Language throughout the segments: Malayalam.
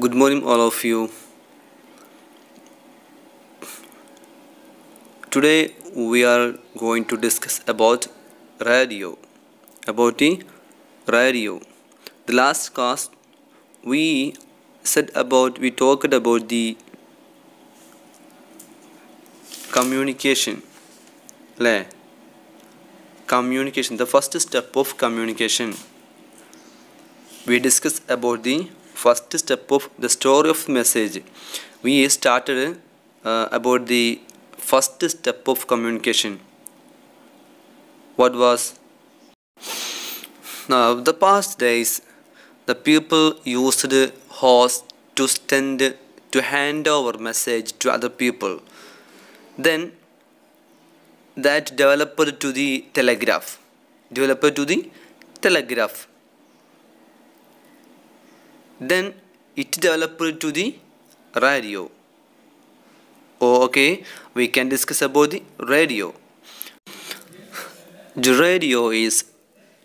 Good morning, all of you. Today we are going to discuss about radio. About the radio. The last class we talked about the communication. Communication, the first step of communication. We discussed about the first step of the story of message. We started about the first step of communication. What was? Now, the past days, the people used horse to hand over message to other people. Then that developed to the telegraph. Then it developed to the radio. Okay, we can discuss about the radio. The radio is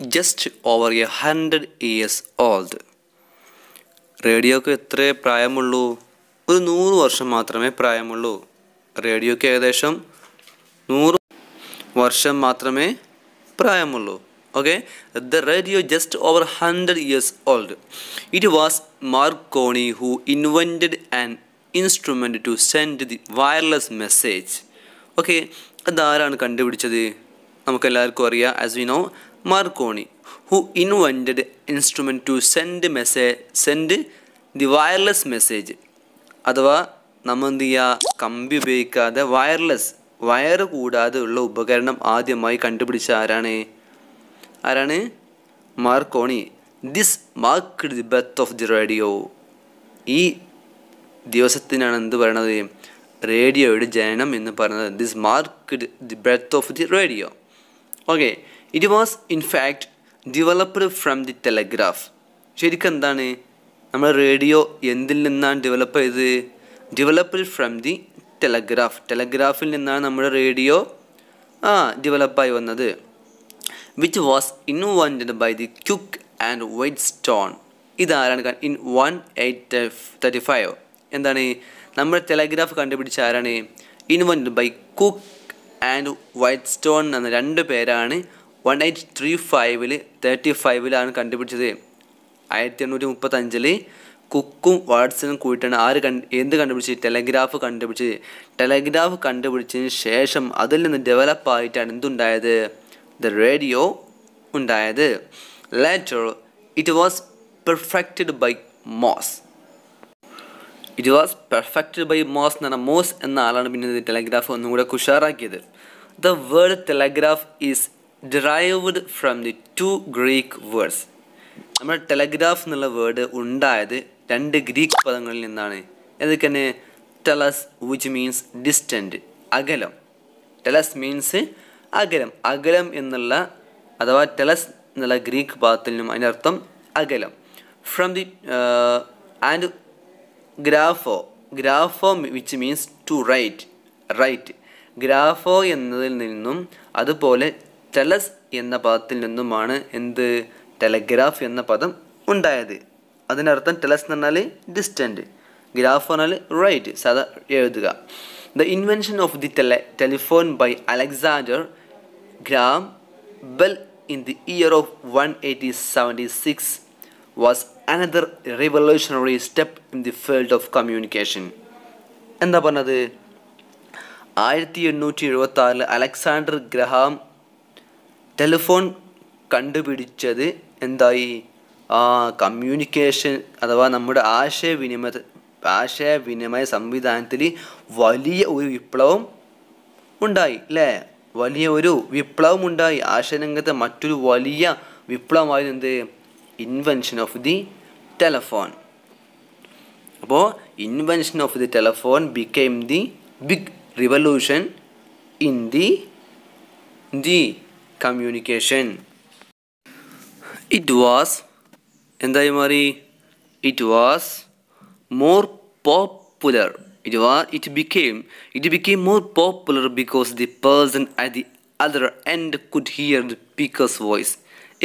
just over 100 years old. റേഡിയോക്ക് എത്ര പ്രായമുള്ളൂ? ഒരു 100 വർഷം മാത്രമേ പ്രായമുള്ളൂ. റേഡിയോക്ക് ഏകദേശം 100 വർഷം മാത്രമേ പ്രായമുള്ളൂ. Okay, the radio just over 100 years old. It was Marconi who invented an instrument to send the wireless message. Okay, അതാരാണ് കണ്ടുപിടിച്ചത്? നമുക്കെല്ലാവർക്കും അറിയാം. As we know, Marconi who invented instrument to send the wireless message. അഥവാ നമ്മൾ എന്ത് ചെയ്യുക, കമ്പി ഉപയോഗിക്കാതെ വയർ കൂടാതെ ഉള്ള ഉപകരണം ആദ്യമായി കണ്ടുപിടിച്ച ആരാണ്? Marconi. This marked the birth of the radio. ഈ ദിവസത്തിനാണ് എന്ത് പറയണത്? റേഡിയോയുടെ ജനനം എന്ന് പറയുന്നത്. This marked the birth of the radio. Okay, it was in fact developed from the telegraph. ശരിക്കും എന്താണ് നമ്മൾ റേഡിയോ എന്തിൽ നിന്നാണ് ഡെവലപ്പ് ചെയ്തത്? ഡെവലപ്ഡ് ഫ്രം ദി ടെലഗ്രാഫിൽ നിന്നാണ് നമ്മുടെ റേഡിയോ ഡെവലപ്പായി വന്നത്. Which was invented by the Cooke and Wheatstone. ഇതാരാണ്? ഇൻ 1835. എന്താണ് നമ്മുടെ ടെലഗ്രാഫ് കണ്ടുപിടിച്ച ആരാണ്? Invented by Cooke and Wheatstone എന്ന 2 പേരാണ് 1835 കണ്ടുപിടിച്ചത്. 1835 കുക്കും വാട്സണും കൂടിയിട്ടാണ് എന്ത് കണ്ടുപിടിച്ചത്? ടെലഗ്രാഫ് കണ്ടുപിടിച്ചത്. ടെലഗ്രാഫ് കണ്ടുപിടിച്ചതിന് ശേഷം അതിൽ നിന്ന് ഡെവലപ്പായിട്ടാണ് എന്തുണ്ടായത്? The radio ഉണ്ടായത്. Later it was perfected by Morse. എന്നാണ് മോസ് എന്ന ആളാണ് പിന്നെ ടെലഗ്രാഫ് ഒന്നും കൂടെ ഉഷാറാക്കിയത്. The word telegraph is derived from the 2 Greek words. നമ്മുടെ ടെലഗ്രാഫ് എന്നുള്ള വേർഡ് ഉണ്ടായത് 2 ഗ്രീക്ക് പദങ്ങളിൽ നിന്നാണ്. ഏതൊക്കെയാണ്? ടെലസ് which means distant, അകലം. ടെലസ് മീൻസ് അകലം എന്നുള്ള അഥവാ ടെലസ് എന്നുള്ള ഗ്രീക്ക് പദത്തിൽ നിന്നും അതിനർത്ഥം അകലം. From the and grapho which means to write. Grapho എന്നതിൽ നിന്നും അതുപോലെ ടെലസ് എന്ന പദത്തിൽ നിന്നുമാണ് എന്ത്? ടെലഗ്രാഫ് എന്ന പദം ഉണ്ടായത്. അതിനർത്ഥം ടെലസ് എന്ന് പറഞ്ഞാൽ ഡിസ്റ്റൻറ്റ്, ഗ്രാഫോ പറഞ്ഞാൽ റൈറ്റ്. സാധാ എഴുതുക. The invention of the telephone by Alexander Graham Bell in the year of 1876 was another revolutionary step in the field of communication. എന്താ പറഞ്ഞത്? 1876 അലക്സാണ്ടർ ഗ്രഹാം ടെലിഫോൺ കണ്ടുപിടിച്ചത് എന്തായി? കമ്മ്യൂണിക്കേഷൻ അഥവാ നമ്മുടെ ആശയവിനിമയ സംവിധാനത്തിൽ വലിയ ഒരു വിപ്ലവം ഉണ്ടായി അല്ലേ? വലിയ ഒരു വിപ്ലവം ഉണ്ടായി. ആശയരംഗത്തെ മറ്റൊരു വലിയ വിപ്ലവമായിരുന്നു എന്ത്? Invention of the telephone. അപ്പോൾ invention of the telephone became the big revolution in the communication. It was എന്തായി മാറി? It was more popular. It became more popular because the person at the other end could hear the speaker's voice.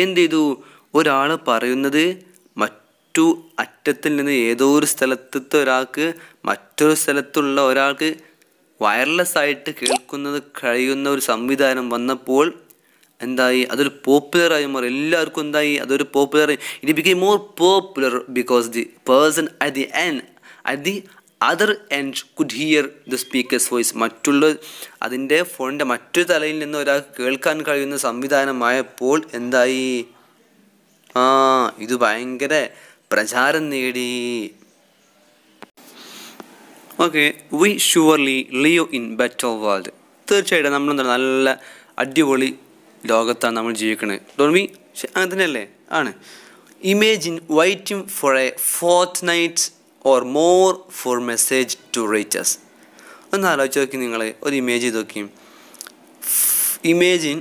എന്ത് ചെയ്തു? ഒരാൾ പറയുന്നത് അറ്റത്തിൽ നിന്ന് ഏതോ ഒരു സ്ഥലത്തെ ഒരാൾക്ക് മറ്റൊരു സ്ഥലത്തുള്ള ഒരാൾക്ക് വയർലെസ് ആയിട്ട് കേൾക്കുന്നത് കഴിയുന്ന ഒരു സംവിധാനം വന്നപ്പോൾ എന്തായി, അതൊരു പോപ്പുലറായി മാറി. എല്ലാവർക്കും എന്തായി, അതൊരു popular. It become more popular because the person at the other end could here the speaker's voice. മറ്റുള്ള അതിൻ്റെ ഫോണിൻ്റെ മറ്റൊരു തലയിൽ നിന്ന് ഒരാൾക്ക് കേൾക്കാൻ കഴിയുന്ന സംവിധാനമായപ്പോൾ എന്തായി, ഇത് ഭയങ്കര പ്രചാരം നേടി. Okay, we surely live in better world. തീർച്ചയായിട്ടും നമ്മളെന്താണ് നല്ല അടിപൊളി ലോകത്താണ് നമ്മൾ ജീവിക്കുന്നത്. Don't we? അങ്ങനെ തന്നെയല്ലേ? ആണ്. Imagine waiting for a fortnight or more for message to reach us. ഒന്ന് ആലോചിച്ച് നോക്കി, നിങ്ങൾ ഒരു ഇമേജ് ചെയ്ത് നോക്കി. Imagine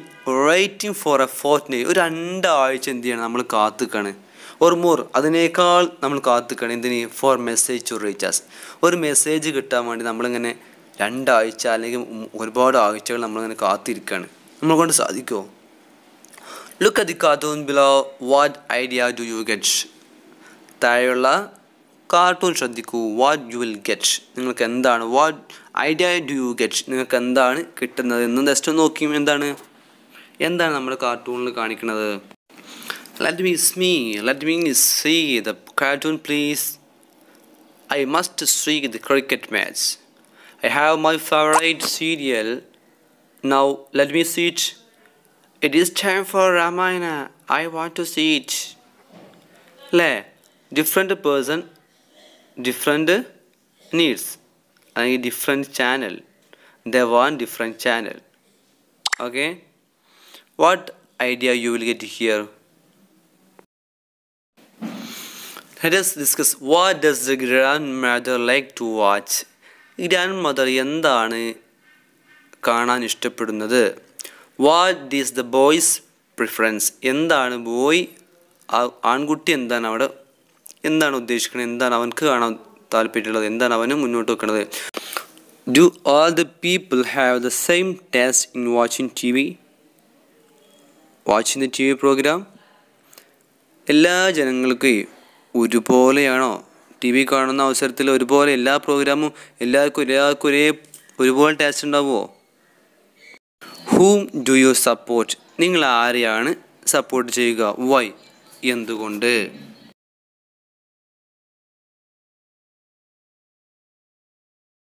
waiting for a fortnight, ഒരു 2 ആഴ്ച എന്ത് ചെയ്യണം, നമ്മൾ കാത്തുക്കാണ്. ഓർ മോർ, അതിനേക്കാൾ നമ്മൾ കാത്തുക്കാണ്. എന്തിന്? For message to reach us. ഒരു മെസ്സേജ് കിട്ടാൻ വേണ്ടി നമ്മളിങ്ങനെ 2 ആഴ്ച അല്ലെങ്കിൽ ഒരുപാട് ആഴ്ചകൾ നമ്മളിങ്ങനെ കാത്തിരിക്കുകയാണ്. നമ്മളെ കൊണ്ട് സാധിക്കുമോ? Look at the cartoon below. What idea do you get? താഴെയുള്ള കാർട്ടൂൺ ശ്രദ്ധിക്കൂ. വാട്ട് യു വിൽ ഗെറ്റ്, നിങ്ങൾക്ക് എന്താണ്, what idea do you get, നിങ്ങൾക്ക് എന്താണ് കിട്ടുന്നത് എന്ന് ജസ്റ്റ് നോക്കി. എന്താണ് നമ്മുടെ കാർട്ടൂണിൽ കാണിക്കുന്നത്? Let me see the cartoon please. I must see the cricket match. I have my favorite serial. Now let me see it. It is time for Ramayana. I want to see it. Different person, different needs. Different channel. They want different channel. Okay? What idea you will get here? Let us discuss what does the grandmother like to watch. Grandmother എന്താണ് കാണാൻ ഇഷ്ടപ്പെടുന്നത്? What is the boy's preference? എന്താണ് ബോയ്, ആൺകുട്ടി എന്താണ് ഉദ്ദേശിക്കുന്നത്, എന്താണ് അവനക്ക് കാണാൻ താല്പര്യമുള്ളത്, എന്താണ് അവന് മുന്നോട്ട് വെക്കുന്നത്? Do all the people have the same taste in watching the TV program? എല്ലാ ജനങ്ങൾക്കും ഒരുപോലെയാണോ ടി വി കാണുന്ന അവസരത്തിൽ ഒരുപോലെ എല്ലാ പ്രോഗ്രാമും എല്ലാവർക്കും ഒരുപോലെ ടേസ്റ്റ് ഉണ്ടാവുമോ? ഹൂം ഡു യു സപ്പോർട്ട്? നിങ്ങൾ ആരെയാണ് സപ്പോർട്ട് ചെയ്യുക? വൈ? എന്തുകൊണ്ട്?